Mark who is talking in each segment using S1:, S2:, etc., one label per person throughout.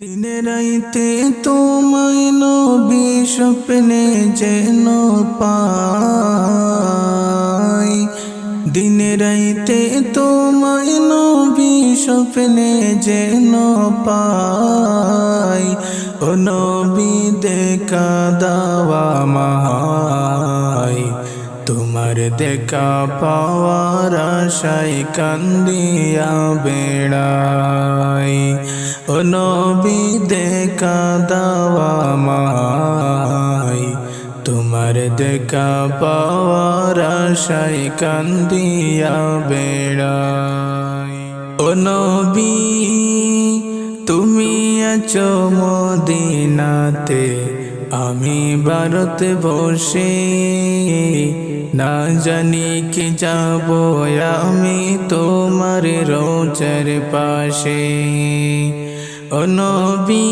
S1: দিনে রাইতে তোমায় নবী স্বপ্নে যেন পাই। দিনে রাইতে তোমায় নবী স্বপ্নে যেন পাই। ও নবী দেখা দাওয়া আমায়, তোমার দেখা পাওয়ার আশায় কান্দিয়া বেড়াই। ও নবী দেখা দাওয়া আমায়, তোমার দেখা পাওয়ার আশায় কান্দিয়া বেড়াই। ও নবী তুমি আছো মদিনাতে, আমি ভারতে বসে, না জানি কি যাব আমি তোমার রোজার পাশে। ও নবী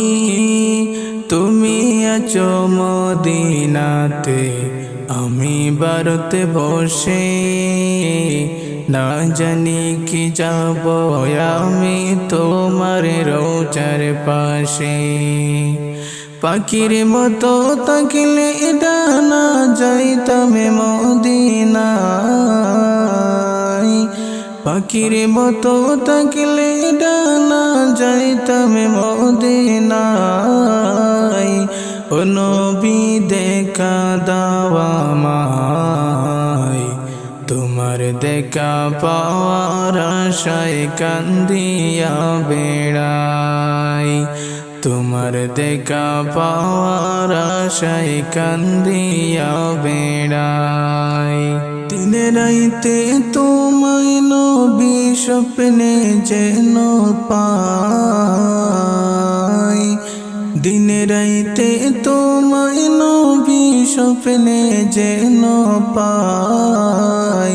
S1: তুমি আছো মদিনাতে, আমি ভারতে বসে, না জানি কি যাব আমি তোমার রোজার পাশে। পাখির মতো তাকিলে ডানা যাইতাম মদিনায়। পাখির মতো তাকিলে ডানা যাইতাম মদিনায়। ও নবী দেখা দাওয়া আমায়, তোমার দেখা পাওয়ার আশায় কান্দিয়া বেড়াই। তোমার দেখা পাওয়ার আশায় কান্দিয়া বেড়াই। দিনে রাইতে তোমায় নবী স্বপ্নে যেন পাই। দিনে রাইতে তোমায় নবী স্বপ্নে যেন পাই।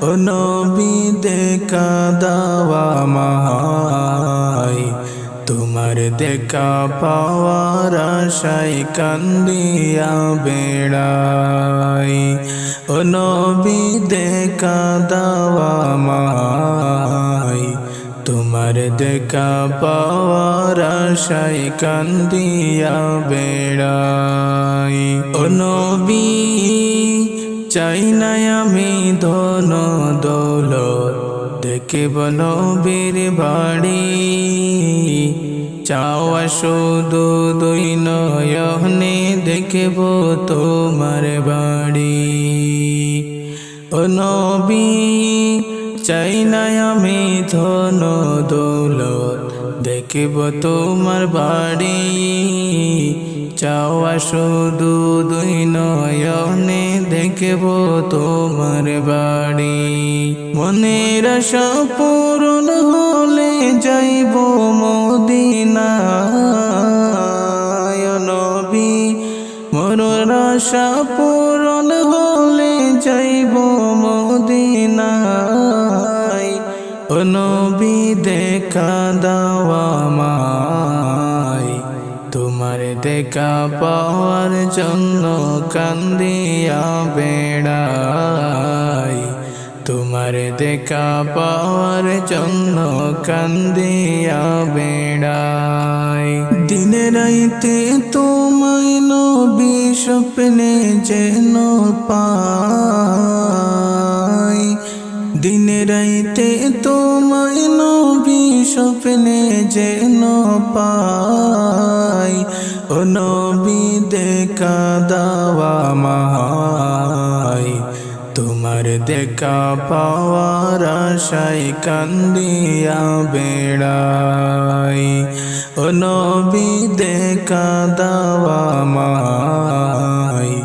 S1: ও নবী দেখা দাওয়া আমায়, তোমার দেখা পাওয়ার আশায় কান্দিয়া বেড়াই। ও নবী দেখা দাওয়া আমায়, তোমার দেখা পাওয়ার আশায় কান্দিয়া বেড়াই। ও নবী চাই না আমি ধন দৌলত, দেখিব নবীর বাড়ি। চাওয়া শুধু দুই নয়নে, দেখিব তোমার বাড়ি। ও নবী চাই না আমি ধন দৌলত, দেখিব তোমার বাড়ি। চাওয়া শুধু দুই নয়নে, দেখিব তোমার বাড়ি। মনের আশা পূরণ হলে যাইব মদিনায়। ও নবী মনের আশা পূরণ হলে যাইব মদিনায়। ও নবী দেখা দাওয়া আমায়, তোমার দেখা পাওয়ার জন্য কান্দিয়া বেড়াই। তোমার দেখা পাওয়ার জন্য কান্দিয়া বেড়াই। দিনে রাইতে তোমায় নবী স্বপ্নে যেন পাই। দিনে রাইতে তোমায় নবী স্বপ্নে যেন পাই। ও নবী দেখা দাওয়া আমায়, তোমার দেখা পাওয়ার আশায় কান্দিয়া বেড়াই। ও নবী দেখা দাওয়া আমায়,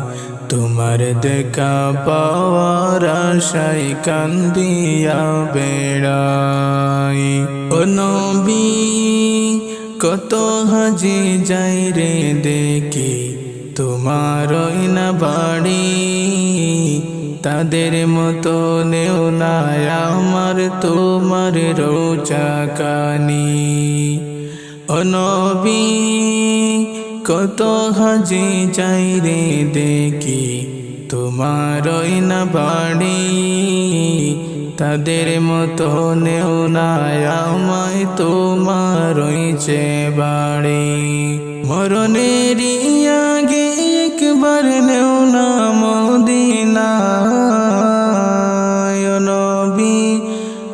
S1: তোমার দেখা পাওয়ার আশায় কান্দিয়া বেড়াই। ও নবী কত হাজি যাই রে দেখি, তোমার না বাড়ি। তাদের মতো নেও না আমার তোমার রোজা কানি। ও নবী কত হাজি যাই রে দেখি, তোমার না বাড়ি। তাদের মতো নেও না আমায় তোমার যে বাড়ি মরণেরই আগে একবার নেও না মদিনায় ও নবী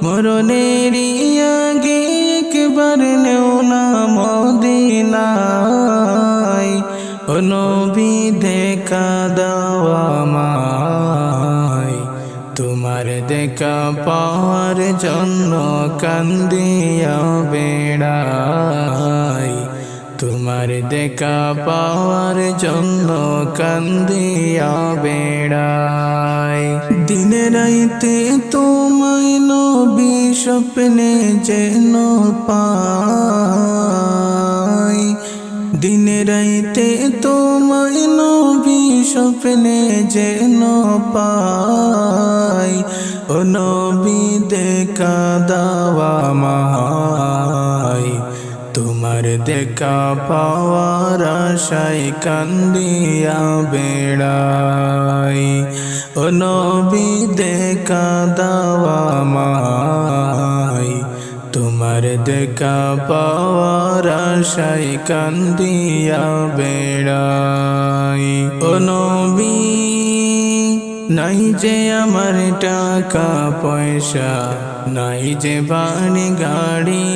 S1: মরণেরই আগে একবার নেও না মদিনায় ও নবী দেখা দাও আমায় তোমার দেখা পাওয়ার জন্য কান্দিয়া বেড়াই তোমার দেখা পাওয়ার জন্য কান্দিয়া বেড়াই দিনে রাইতে তোমায় নবী স্বপ্নে যেন পাই দিনে রাইতে তোমায় নবী স্বপ্নে যেন পাই ও নবী দেখা দাও আমায় তোমার দেখা পাওয়ার আশায় কান্দিয়া বেড়াই ও নবী দেখা দাও আমায় তোমার দেখা পাওয়ার আশায় কান্দিয়া বেড়াই ও নবী নাই যে আমার টাকা পয়সা নাই যে বাড়ি গাড়ি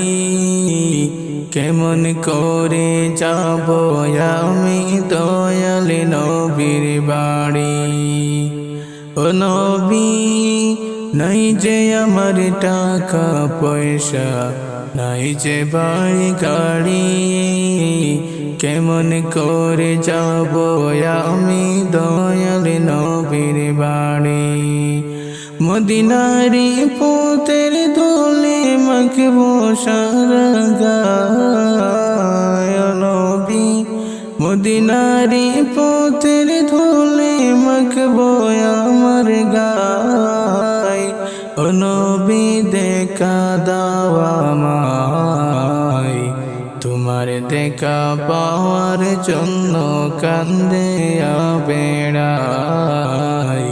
S1: কেমন করে যাব আমি দয়াল নবীর বাড়ি ও নবী নাই যে আমার টাকা পয়সা নাই যে বাড়ি গাড়ি কেমন করে যাব আমি দয়াল নবীর বাড়ি মদিনারি পুতের দোলে মাখবো সারা গায় ও নবী মদিনারি পুতের দোলে মাখবো আমার গায় ও নবী দেখা দাও আমায় তোমার দেখা পাওয়ার জন্য কান্দিয়া বেড়াই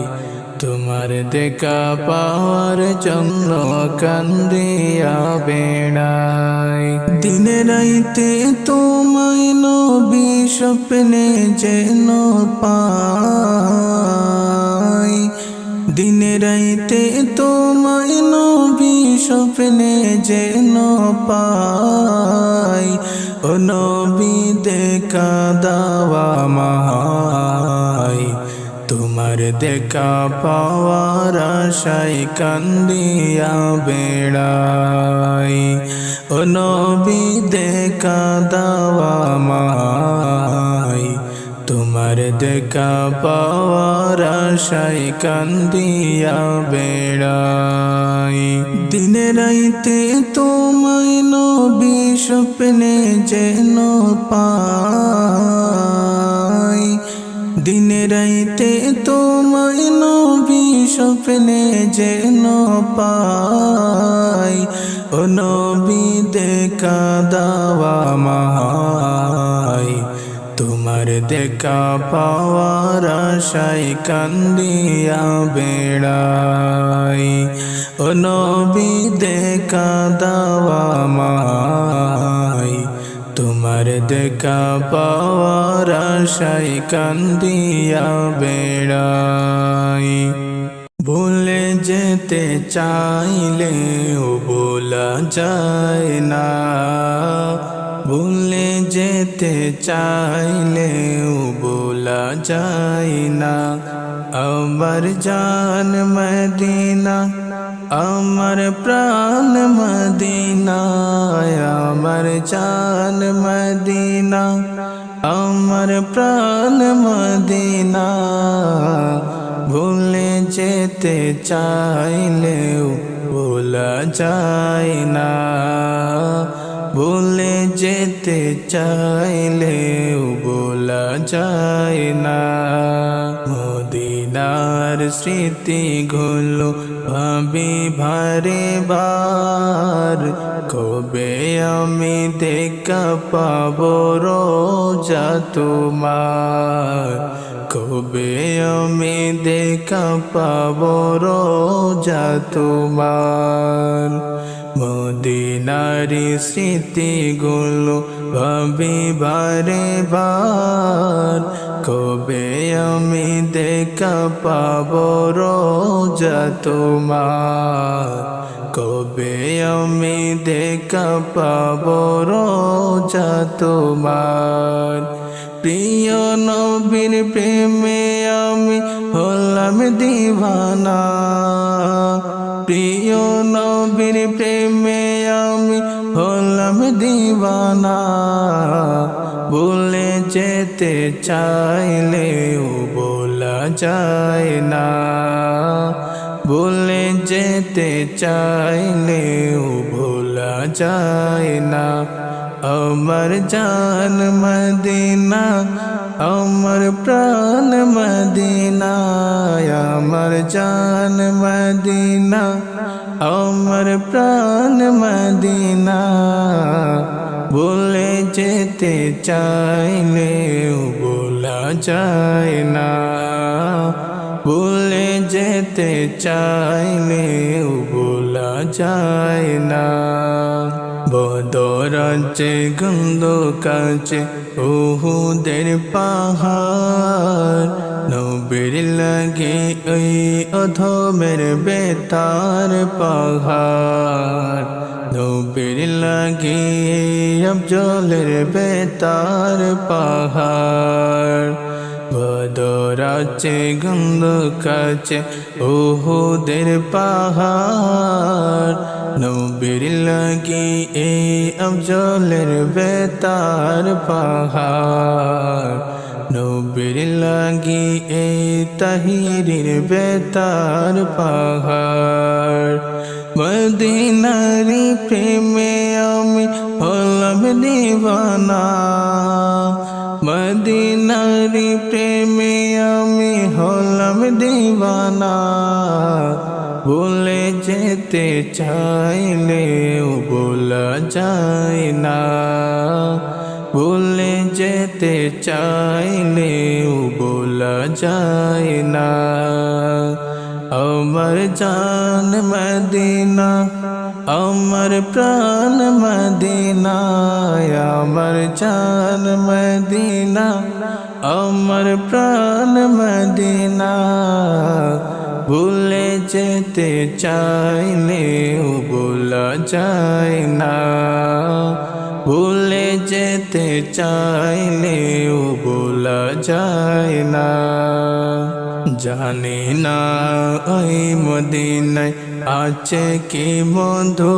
S1: তোমার দেখা পাওয়ার জন্য কান্দিয়া বেড়াই দিনে রাইতে তোমায় নবী স্বপ্নে যেন পাই দিনে রাইতে তোমায় নবী স্বপ্নে যেন পাই ও নবী দেখা দাও আমায় তোমার দেখা পাওয়ার আশায় কান্দিয়া বেড়াই ও নবী দেখা দাও আমায় তোমার দেখা পাওয়ার আশায় কান্দিয়া বেড়াই দিনে রাইতে তোমায় নবী স্বপ্নে যেন পাই দিনে রাইতে তোমায় নবী স্বপ্নে যেন পাই ও নবী দেখা দাও আমায় তোমার দেখা পাওয়ার আশায় কান্দিয়া বেড়াই ও নবী দেখা দাও আমায় তোমার দেখা পাওয়ার আশায় কান্দিয়া বেড়াই ভুলে যেতে চাইলেও বলা যায় না ভুলে যেতে চাইলেও বলা যায় না আমার জান মদিনা আমার প্রাণ মদিনা আমার জান মদিনা আমার প্রাণ মদিনা ভুলে যেতে চাইলেও বলা যায় না ভুলে যেতে চাইলেও বলা যায় না মদিনার স্মৃতিগুলো ভাবি ভারে বার কবে আমি দেখা পাবো রোজা তোমার কবে আমি দেখা পাবো রোজা তোমার। মদিনার স্মৃতিগুলো ভাবি বারে বার, কবে আমি দেখা পাবো রোজা তোমার। কবে আমি দেখা পাবো রোজা তোমার। প্রিয় নবীর প্রেমে আমি হলাম দিওয়ানা, প্রিয় নবীর প্রেমে আমি হলাম দিওয়ানা। ভুলে যেতে চাইলেও বলা যায় না, ভুলে যেতে চাইলেও ভোলা যায় না। আমার জান মদিনা, আমার প্রাণ মদিনা, আমার জান মদিনা, আমার প্রাণ মদিনা। ভুলে যেতে চাইলেও ভোলা যায় না, ভুলে যেতে চাইলেও ভোলা যায় না। বদরাজ্যে গন্ধ কাছে উহুদের পাহাড়, নবীর লাগে ওই অধমের বেতার পাহাড়। নবীর লাগে আফজলের বেতার পাহাড়। বদরাজ্যে গন্ধ কাছে উহুদের পাহাড়, নবীর লাগি এই আফজলের বেতার পাহাড়। নবীর লাগি এই তাহিরির বেতার পাহাড়। মদিনারি প্রেমে আমি হলাম দিওয়ানা, মদিনারি প্রেমে আমি হলাম দিওয়ানা। ভুলে যেতে চাইলেও বলা যায় না, ভুলে যেতে চাইলেও বলা যায় না। আমার জান মদিনা, আমার প্রাণ মদিনা, আমার জান মদিনা, আমার প্রাণ মদিনা। ভুলে যেতে চাইলেও বলা যায় না, ভুলে যেতে চাইলেও বলা যায় না। জানি না ওই মদিনায় আছে কি বন্ধু,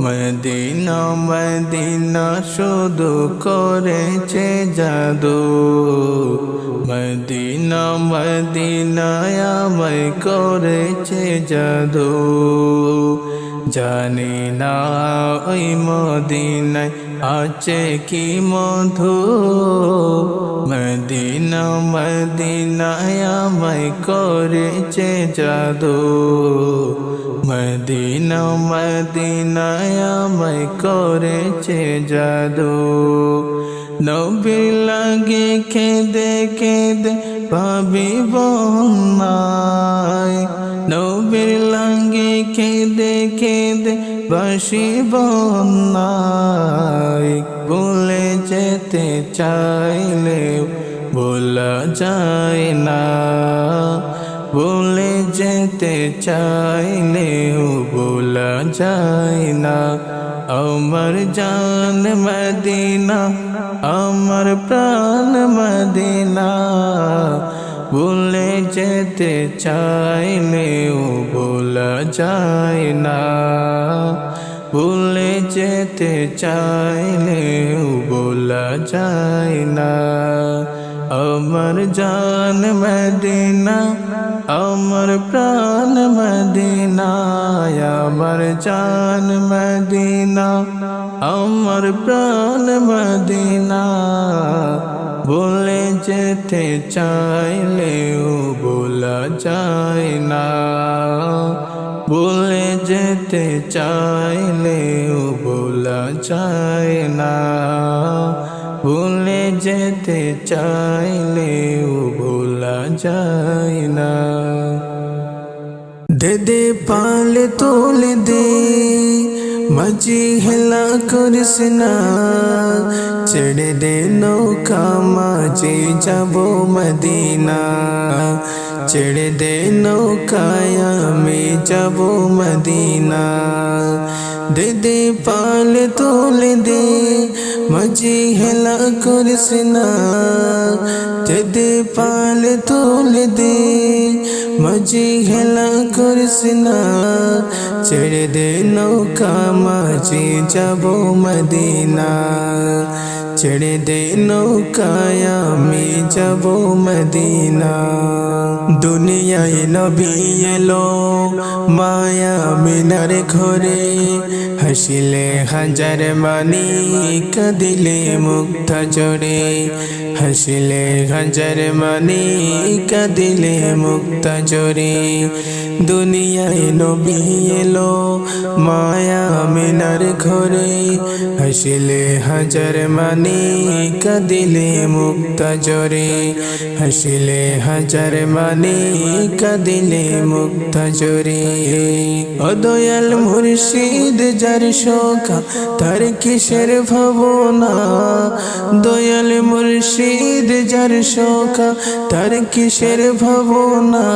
S1: মদিনা মদিনা শুধু করেছে জাদু। মদিনা মদিনায় আমায় করেছে জাদু। জানি না ওই মদিনায় আছে কি মধু, মদিনা মদিনায় আমায় করেছে জাদু। মদিনা মদিনায় আমায় করেছে জাদু। নবীর লাগে কেঁদে কেঁদে ভাবি বন্যায়, নবীর লাগে কেঁদে কেঁদে বাসি বন্যায়। ভুলে যেতে চাইলেও বলা যায় না, ভুলে যেতে চাইলেও বলা যায় না। আমার জান মদিনা, আমার প্রাণ মদিনা। ভুলে যেতে চাইলেও বলা যায় না, ভুলে যেতে চাইলেও বলা যায় না। আমার জান মদিনা, আমার প্রাণ মদিনা, আমার জান মদিনা, আমার প্রাণ মদিনা। ভুলে যেতে চাইলেও বলা যায় না, ভুলে যেতে চাইলেও বলা যায় না, ভুলে যেতে চাইলেও যায় না। দে দে পাল তোলে দে মাঝি হেলা করিস না, ছেড়ে দে নৌকা মাঝি যাব মদিনা, ছেড়ে দে নৌকায় আমি যাব মদিনা। দে দে পাল তোলে দে মাঝি হেলা করিস না, দে দে পাল তোলে দে মাঝি হেলা করিস না, ছেড়ে দে নৌকা মাঝি যাব মদিনা, ছেড়ে দে নৌকায় আমি যাব মদিনা। দুনিয়ায় নবী এলো মায়া মিনার ঘরে, হাসিলে হাজার মানি কাঁদিলে মুক্তা জোরে, হাসিলে হাজার মানি কাঁদিলে মুক্তা জোরে। দুনিয়ায় নবী এলো মায়া মিনার ঘরে, হাসিলে হাজার মানি কাঁদিলে মুক্তা জোরে, হাসিলে হাজার মানি কাঁদিলে মুক্তা জোরে। ও দয়াল মুর্শিদ যার শোকা তার কিসের ভাবনা, দয়াল মুর্শিদ যার শোকা তার কিসের ভাবনা।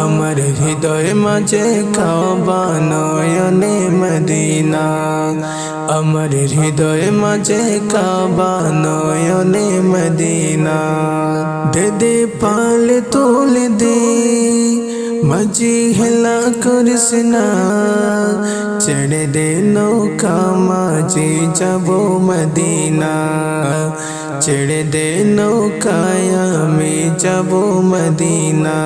S1: আমার হৃদয় মাঝে কাবা নয়নে মদিনা, আমার হৃদয় মাঝে কাবা নয়নে মদিনা। দে দে পাল তোলে দে মাঝি হেলা করিস না, ছেড়ে দে নৌকা মাঝি যাব মদিনা, ছেড়ে দে নৌকায় আমি যাব মদিনা।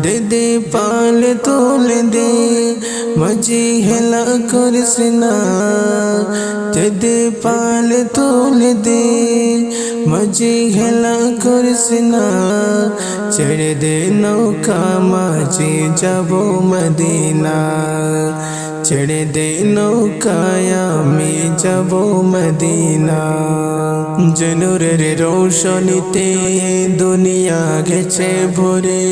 S1: দে দে পাল তোলে দে মাঝি হেলা করিস না, দে দে পাল তোলে দে মাঝি হেলা করিস না, ছেড়ে দে নৌকা মাঝি যাব মদিনা, ছেড়ে দে নৌকায় আমি যাব মদিনা। যে নূরের রৌশনীতে দুনিয়া গেছে ভরে,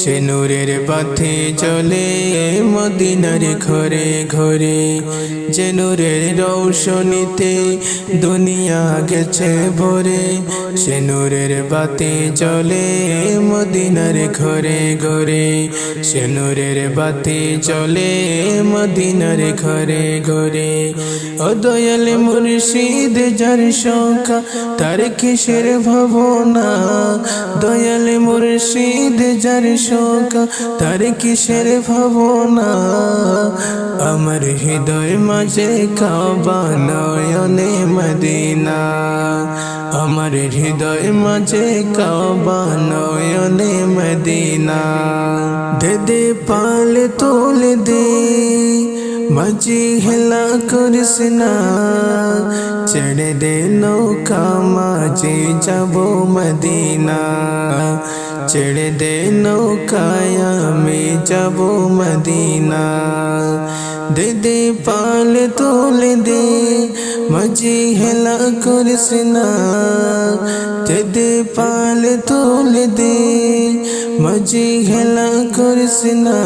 S1: সে নূরের পথে চলে মদিনার ঘরে ঘরে। যে নূরের রৌশনীতে দুনিয়া গেছে ভরে, সে নূরের বাতি চলে মদিনার ঘরে ঘরে, সে নূরের বাতি চলে মদিনার ঘরে ঘরে। ও দয়াল মুর্শিদ যার শোকা তার কিসের ভাবনা, দয়াল মুর্শিদ যার শোকা তার কিসের ভাবনা। আমার হৃদয় মাঝে কাবা নয়নে মদিনা, আমার হৃদয় মাঝে কাবা নয়নে মদিনা। দে দে পাল তোলে দে মাঝি হেলা করিস না, ছেড়ে দে নৌকা মাঝি যাব মদিনা, ছেড়ে দে নৌকায় আমি যাব মদিনা। দে দে পাল তোলে দে মাঝি হেলা করিস না, দে দে পাল তোলে দে মাঝি হেলা করিস না,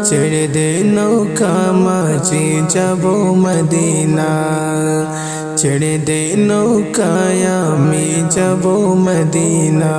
S1: ছেড়ে দে নৌকা মাঝি যাব মদিনা, ছেড়ে দে নৌকায় আমি যাব মদিনা।